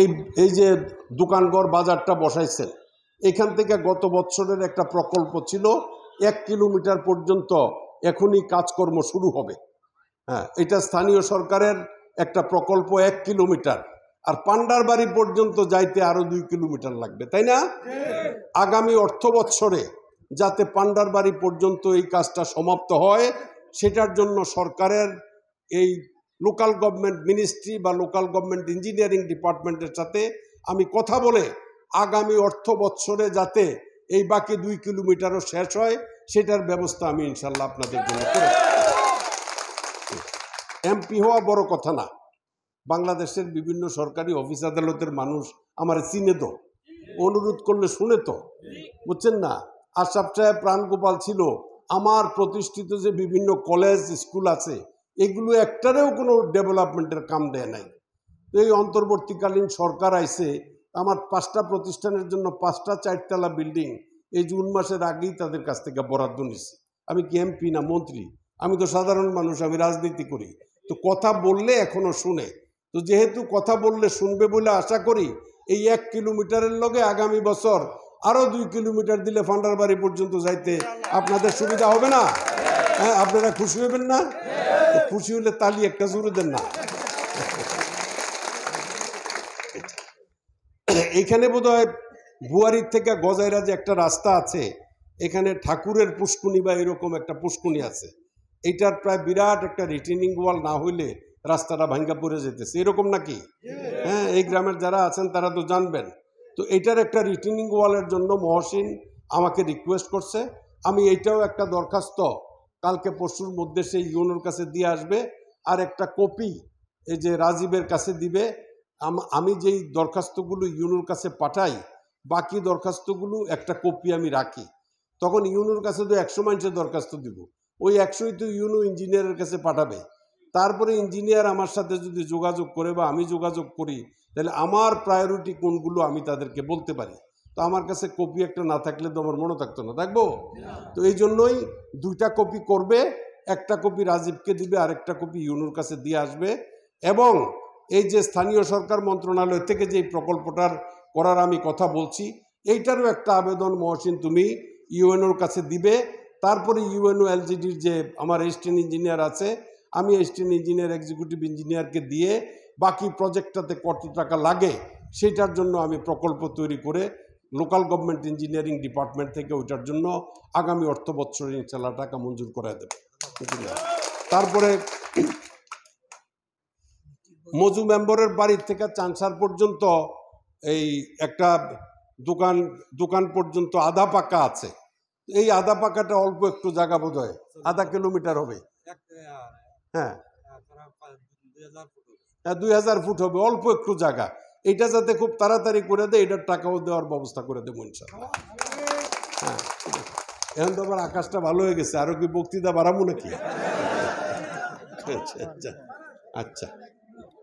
এই এই যে দোকানঘর বাজারটা বসাইছেন, এখান থেকে গত বছরের একটা প্রকল্প ছিল 1 কিলোমিটার পর্যন্ত এখনই কাজকর্ম শুরু হবে। হ্যাঁ, এটা স্থানীয় সরকারের একটা প্রকল্প 1 কিলোমিটার, আর পান্ডারবাড়ি পর্যন্ত যাইতে আরো 2 কিলোমিটার লাগবে, তাই না? আগামী অর্থ বৎসরে যাতে পান্ডারবাড়ি পর্যন্ত এই কাজটা সমাপ্ত হয়, সেটার জন্য সরকারের এই লোকাল গভর্নমেন্ট মিনিস্ট্রি বা লোকাল গভর্নমেন্ট ইঞ্জিনিয়ারিং ডিপার্টমেন্টের সাথে আমি কথা বলে আগামী অর্থ বৎসরে যাতে এই বাকি 2 কিলোমিটারও শেষ হয়, সেটার ব্যবস্থা আমি ইনশাল্লাহ আপনাদের জন্য করে। এমপি হওয়া বড় কথা না, বাংলাদেশের বিভিন্ন সরকারি অফিস আদালতের মানুষ আমার চিনে তো, অনুরোধ করলে শুনে তো, বুঝছেন না? আশরাফ সাহেব প্রাণগোপাল ছিল, আমার প্রতিষ্ঠিত যে বিভিন্ন কলেজ স্কুল আছে এগুলো একটারেও কোনো ডেভেলপমেন্টের কাম দেয় নাই। তো এই অন্তর্বর্তীকালীন সরকার আইছে, আমার 5টা প্রতিষ্ঠানের জন্য 5টা 4তলা বিল্ডিং এই জুন মাসের আগেই তাদের কাছ থেকে বরাদ্দ নিছি। আমি কি এমপি না মন্ত্রী? আমি তো সাধারণ মানুষ, আমি রাজনীতি করি। তো কথা বললে এখনো শুনে, তো যেহেতু কথা বললে শুনবে বলে আশা করি, এই 1 কিলোমিটারের লগে আগামী বছর আরো 2 কিলোমিটার দিলে পান্ডারবাড়ি পর্যন্ত যাইতে আপনাদের সুবিধা হবে না? হ্যাঁ, আপনারা খুশি হবেন না? খুশি হলে তালি একটা জোরে দেন না। এখানে বোধহয় বুয়ারির থেকে গজাইরা যে একটা রাস্তা আছে, এখানে ঠাকুরের পুষ্কুনি বা এরকম একটা পুষ্কুনি আছে, এইটার প্রায় বিরাট একটা রিটেনিং ওয়াল না হইলে রাস্তাটা ভাঙ্গা পড়ে যেতেছে, এরকম নাকি? হ্যাঁ, এই গ্রামের যারা আছেন তারা তো জানবেন। তো এইটার একটা রিটেনিং ওয়ালের জন্য মহসিন আমাকে রিকোয়েস্ট করছে, আমি এইটাও একটা দরখাস্ত কালকে পরশুর মধ্যে সেই ইউনোর কাছে দিয়ে আসবে, আর একটা কপি এই যে রাজীবের কাছে দিবে। আমি যেই দরখাস্তগুলো ইউনোর কাছে পাঠাই, বাকি দরখাস্তগুলো একটা কপি আমি রাখি। তখন ইউনোর কাছে তো 100 মানুষের দরখাস্ত দিব, ওই 100ই তো ইউনো ইঞ্জিনিয়ারের কাছে পাঠাবে। তারপরে ইঞ্জিনিয়ার আমার সাথে যদি যোগাযোগ করে বা আমি যোগাযোগ করি, তাহলে আমার প্রায়োরিটি কোনগুলো আমি তাদেরকে বলতে পারি। তো আমার কাছে কপি একটা না থাকলে তো আমার মনে থাকতো না, থাকবো? তো এই জন্যই 2টা কপি করবে, একটা কপি রাজীবকে দিবে, আরেকটা কপি ইউনোর কাছে দিয়ে আসবে। এবং এই যে স্থানীয় সরকার মন্ত্রণালয় থেকে যে প্রকল্পটার করার আমি কথা বলছি, এইটারও একটা আবেদন মহসিন তুমি ইউএনওর কাছে দিবে। তারপরে ইউএনও এলজিডির যে আমার অ্যাসিস্ট্যান্ট ইঞ্জিনিয়ার আছে, আমি অ্যাসিস্ট্যান্ট ইঞ্জিনিয়ার এক্সিকিউটিভ ইঞ্জিনিয়ারকে দিয়ে বাকি প্রজেক্টটাতে কত টাকা লাগে সেটার জন্য আমি প্রকল্প তৈরি করে লোকাল গভর্নমেন্ট ইঞ্জিনিয়ারিং ডিপার্টমেন্ট থেকে ওইটার জন্য আগামী অর্থ বৎসরে ইনশাল্লাহ টাকা মঞ্জুর করে দেবে। তারপরে মজু মেম্বরের বাড়ির থেকে চানসার পর্যন্ত এই একটা দোকান পর্যন্ত আধা পাকা আছে। এই আধা পাকাটা অল্প একটু জায়গা বোধ হয় আধা কিলোমিটার হবে। হ্যাঁ, 2000 ফুট হবে, অল্প একটু জায়গা। এটা যাতে খুব তাড়াতাড়ি করে দেয়, এটার টাকাও দেওয়ার ব্যবস্থা করে দেবো ইনশাল্লাহ। হ্যাঁ, এখন তো আবার আকাশটা ভালো হয়ে গেছে, আরো কি বক্তৃতা বাড়াবো নাকি? আচ্ছা আচ্ছা আচ্ছা।